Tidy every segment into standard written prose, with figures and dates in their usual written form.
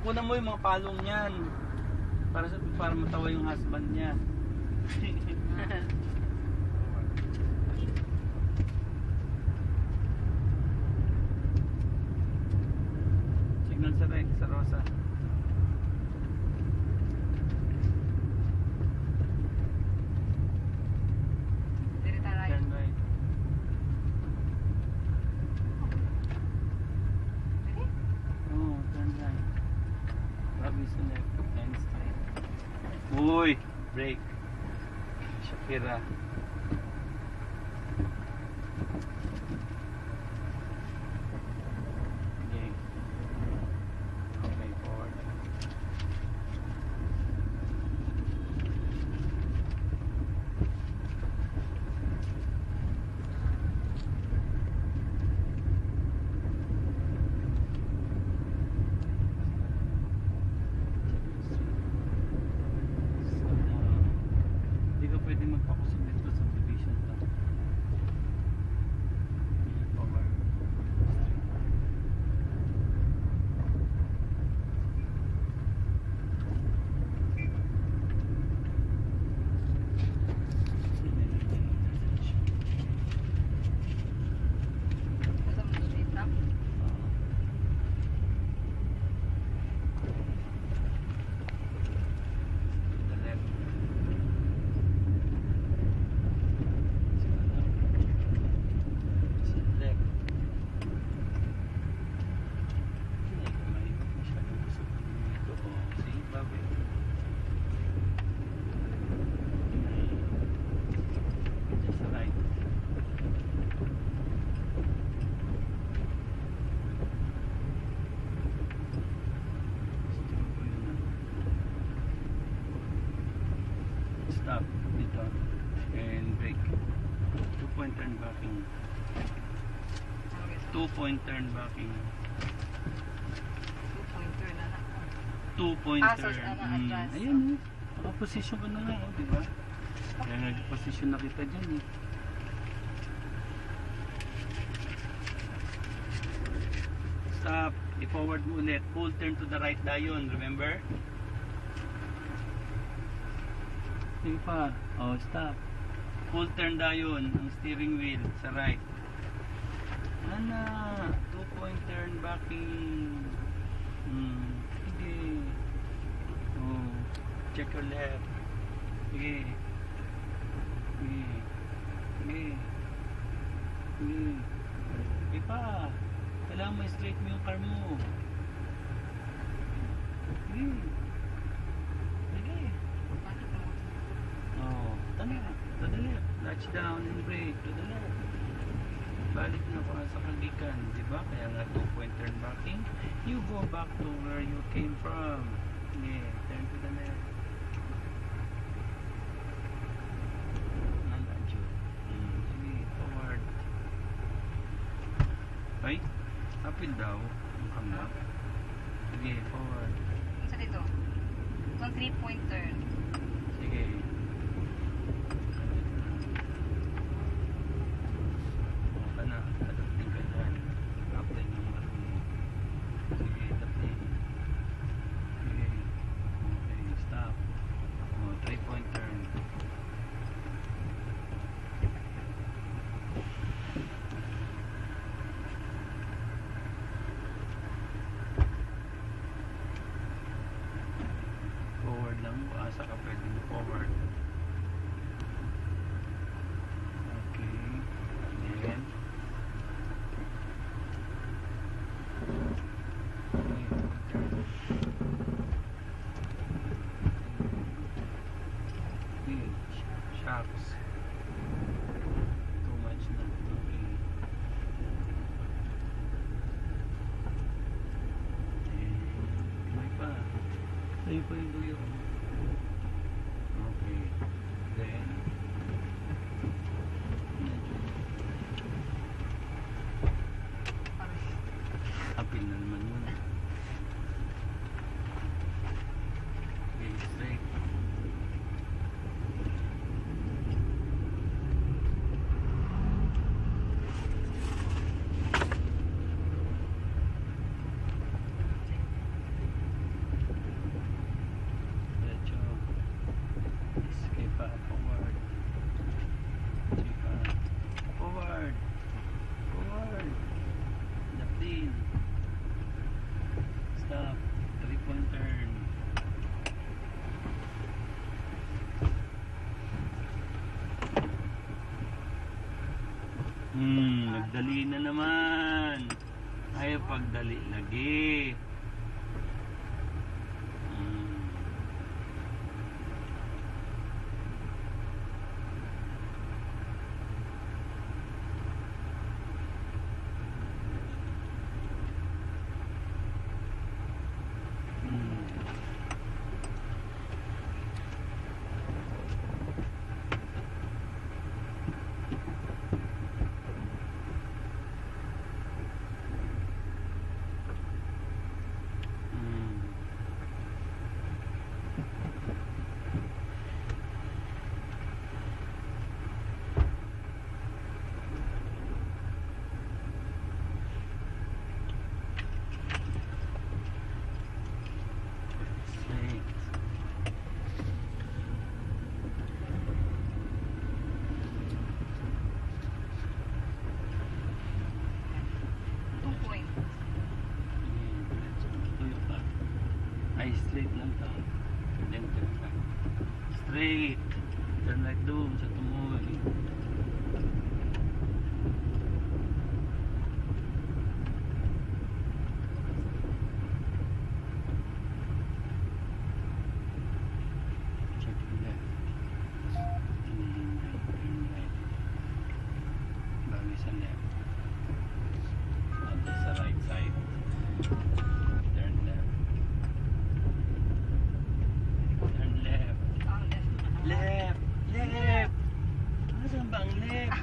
kunan mo yung mga palong niyan. Para matawa yung husband niya. Signal sa right, sa Rosa. Turn right. Oh, turn right. Robinson and straight. Uy, brake. Shakira. Okay. Okay, forward. Hindi ka pwede magpakusog dito sa division lang. Forward. The left. Left. Hindi ka mahirap masyadong usap dito. Oh, see, babi. Just right. Stop dito and brake. 2-point turn backing. 2-point turn backing. 2-point Ah, so, turn. adjust. Ayan oh. Nakaposition ka na nga oh, diba? Kaya nag-position na kita dyan eh. Stop. I-forward mo ulit. Full turn to the right dayon. Remember? Sige pa. Oh, stop. Full turn dayon. Ang steering wheel sa right. Ana. 2-point turn backing. Sige. Oh. Check your left. Sige. Sige. Sige. Sige. Sige pa. Kailangan ma-straight mo yung car mo. Sige. Sige. Oh, tama. To the left. Latch down and brake. To the left. Balik na pa sa kagikan. Diba? Kaya nga 2-point turn backing. You go back to where you came from. Sige. Turn to the left. Nandadyo. Sige. Forward. Ay. Uphill daw. Ang kama. Sige. Forward. Sa dito. Kung 3-point turn. Sige. O ka na. Adapting ka dyan. Apply ng marunong. Sige. Adapting. Sige. Okay. Stop. O. 3-point turn. Forward lang. Asa ka pwede mo forward. Okay. Then. Okay. Shocks. Too much na. Okay. May pa. May pa yung duyo. Okay. Then. Apil na naman yun. Okay, straight. Dali na naman. Ayaw pagdali lagi. Straight lang to. Then turn right. Straight. Turn right doon sa tumoy. Check left. Turn right. Bago sa left. At sa right side. Turn left. Turn left. Left. Left. Nasaan ba ang left?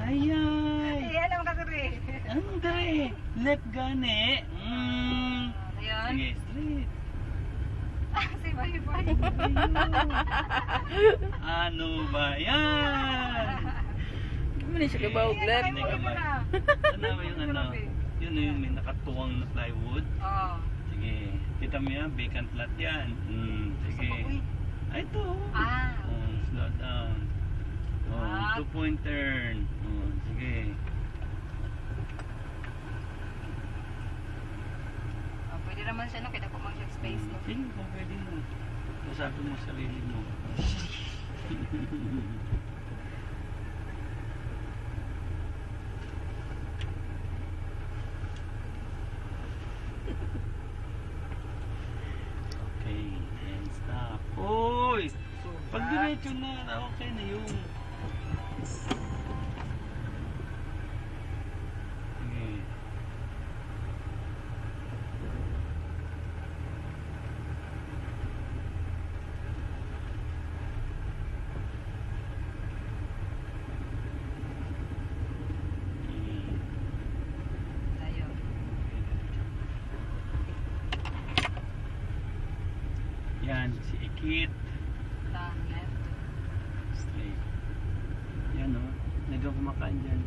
Ayay. Alam ka rin. Anong dali? Left gani. Ayan. Sige, straight. Si bye-bye. Ano ba yan? Mali siya kabawag left. Hindi ka ba? Ano ba yung ano? Yun yung may nakatuwang na plywood. Oo. Sige. Kita mo yan, vacant lot yan. Sige. Ay, ito. Slow down. Two-point turn. Sige. Pwede naman siya, no? Kaya po mag space, no? Sige, kung pwede mo. Masabi mo sarili mo. Okay, and stop. Uy! Pag diretso na, okay na yun. Sige. Tayo. Yan, si Ikit. Left. Straight. Yan o, nagawa kumakain dyan.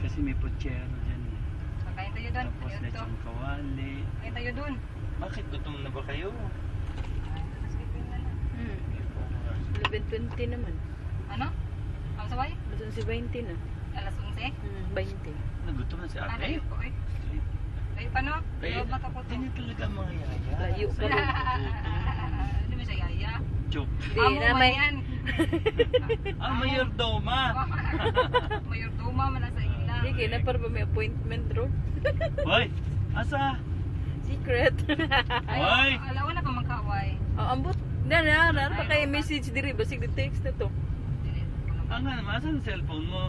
Kasi may putsero dyan. Kakain tayo doon. Tapos Ayun to. lechon kawali. Kakain tayo doon. Bakit gutom na ba kayo? Hmm. 11:20 naman. Ano? Ang sabay? Basan si 20 na. Alas 11? 20. Nagutom na si Ano ate. yun ko eh? Kayo pa no? Kaya, Loob mata ko to. ganyan talaga ang mga yaya. Layo pa rin. Hindi mo siya yaya. Joke. Di, Amo na man may... yan. Ah, mayordoma. Mayordoma man na sa ila. Sige, na para ba may appointment, bro? Hoy, asa? Secret. Hoy! Alawa na pa magkaway. Ambot. Na pa kayo message diri. Basig di text na to. Ang nga naman, asan ang cellphone mo?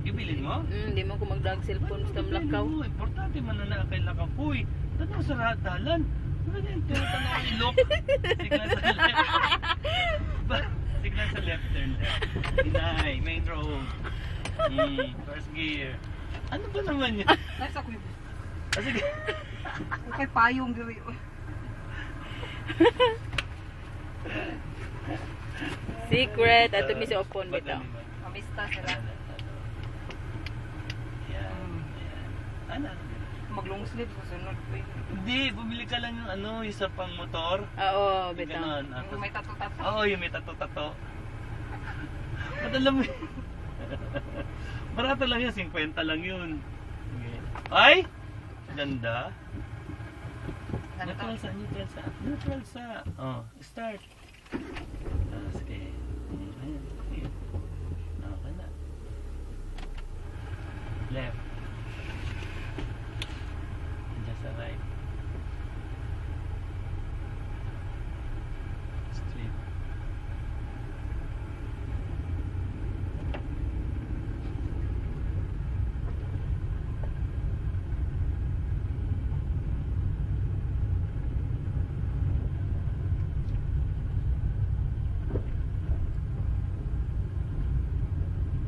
Ibilin mo? Di mo ko magdag cellphone sa lakaw. Mo, importante man na kay lakaw. Uy, tanong sa radalan. Ano yan? Tinatanaw ang ilok. Signal sa left. Signal sa left turn left. Inay, main road. First gear. Ano ba naman yan? Nasa ko yun. Ah, sige. Okay, payong gawin. Secret. Ato mi sa upon bitaw. Mabista sila. Yan. Ano? Mag-long sleeve sa sunod ko eh. Hindi, bumili ka lang yung ano, yung sa pang motor. Oo, Yung bitaw. ganon. Yung may tato-tato. Oo, yung may tato-tato. Madala mo yun. Barato lang yun, 50 lang yun. Okay. Ay! Ganda. Neutral sa, neutral sa. Neutral sa. Oh, start. Sige. Ayan, sige. Okay na. Left. And just a right. Straight.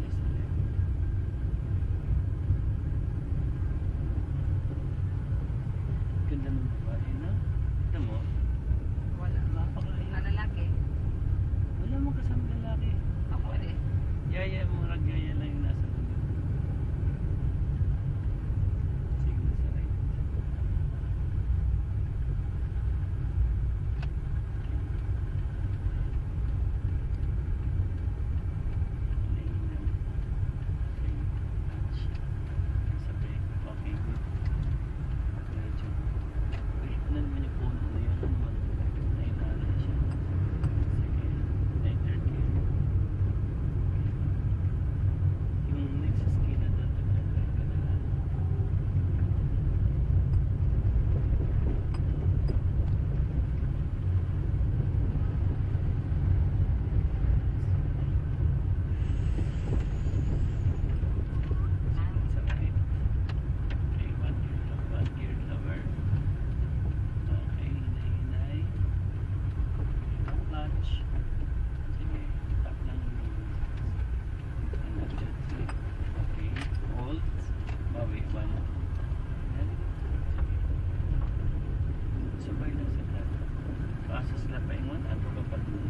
Just a left. Ganda ng babae, no? Ito mo, Wala. napakalayo. Ang lalaki. Wala mong kasama lalaki. Ako eh. Yaya, mga yaya lang yung nasa dulo. Sige, nasa right. Lane lang. Okay, touch. Nasa brake. Okay, good. Medyo. Uy, ano naman yung phone na yun? Ano naman? Nainala na siya. Sige, na-third gear. Yung next skill na doon, nag-drive ka na lang. Sa right. Okay, one gear lower. Okay, hinay-hinay. Clutch. Sige, tap lang yung ano dyan. Sige. Okay, hold. Bawi, one. Yan. Sige. Sabay lang sa lahat. Kaso sila pa ingon, ato ka pa dun.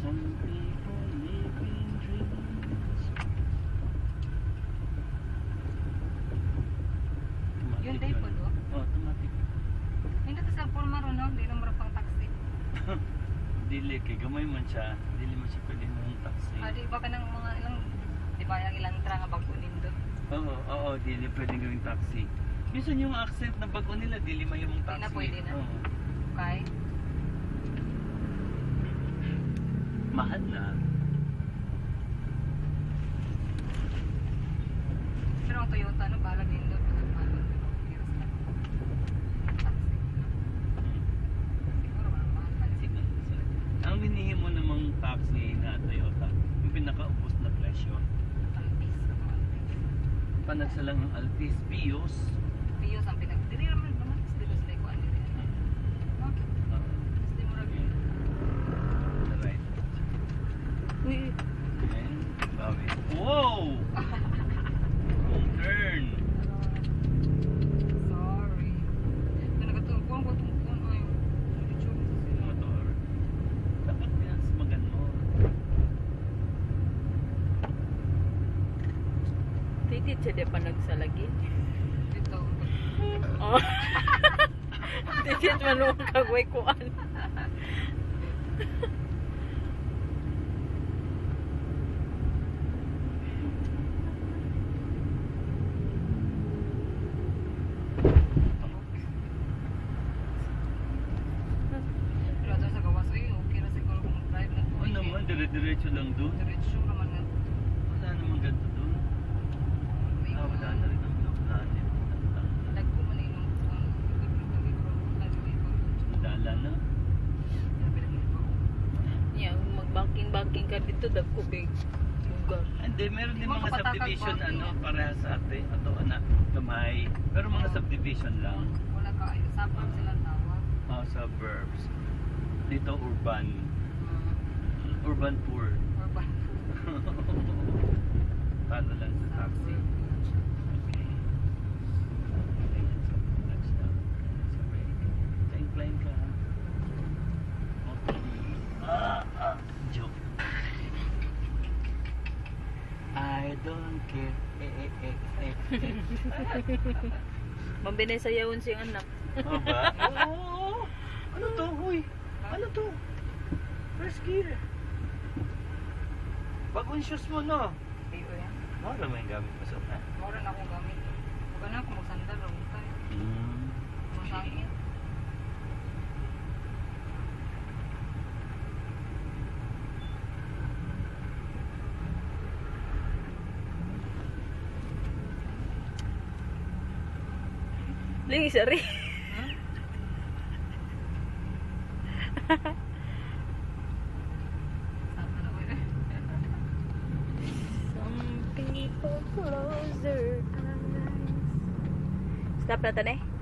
Some people live in dreams. Yun Automatic day yun. po do. Oh, automatic. Hindi to sa forma ron no. Hindi naman pang taxi. Dili kay gamay man siya, dili man siya pwede mong taxi. Di ba ka ng mga ilang, di ba yung ilang tra nga bago nindo? Oo, dili pwede gawing taxi. Minsan yung accent na bago nila, dili may mong taxi. Hindi na pwede na. Oo. Okay? Mahal na. Pero ang Toyota no, bahala nindo. Taxi. Siguro wala mahal pa. Sige. Ang binihi mo namang taxi na Toyota, yung pinakaubos na presyo. Alpis. Panagsalang ang Altis Pios. Piyos ang pinag... Dili naman naman. Dili sila ko ano rin. No? Dili mo rin. The right. Uy, Okay. Bawi. Wow! Wrong turn. Sorry. Ito nagatungkong ko tungkong. Ay, YouTube. Motor. Dapat pinasmagan mo. titit siya di pa nagsalagi. Ito. Oh. Titit man mo kagway kuan. Pero ito sa gawas. Ay, okay na siguro kung drive na. Ano naman, dire-diretso lang doon. Diretso naman nga. Wala namang ganito doon. Wala na rin ang planet. Nagko man inong Dala na. Yeah, mag-banking ka dito dagko kay lugar. Hindi, meron din Di ba mga kapatakag subdivision walking ano, yan? parehas sa atin. Ato anak, gamay. Pero mga subdivision lang. Wala ka ay sapag silang tawag. Suburbs. Dito urban. Urban poor. Urban food. Paano lang sa taxi. Okay. Ayan, sa touchdown. Sa brake. Sa incline ka. Ha? Okay. Joke. I don't care. Mambinay sayawon siyang anak. Oh ba? Oo. Ano to? Huy. Ano to? First gear. Bagong shoes mo, no? Ayo yan. Mara may gamit mo sa na. Mura na akong gamit. Huwag na akong magsandal. Huwag tayo. Mm. Masangin. Lagi sorry. Sama na ko eh. Some people close their eyes. Stop na to, ne?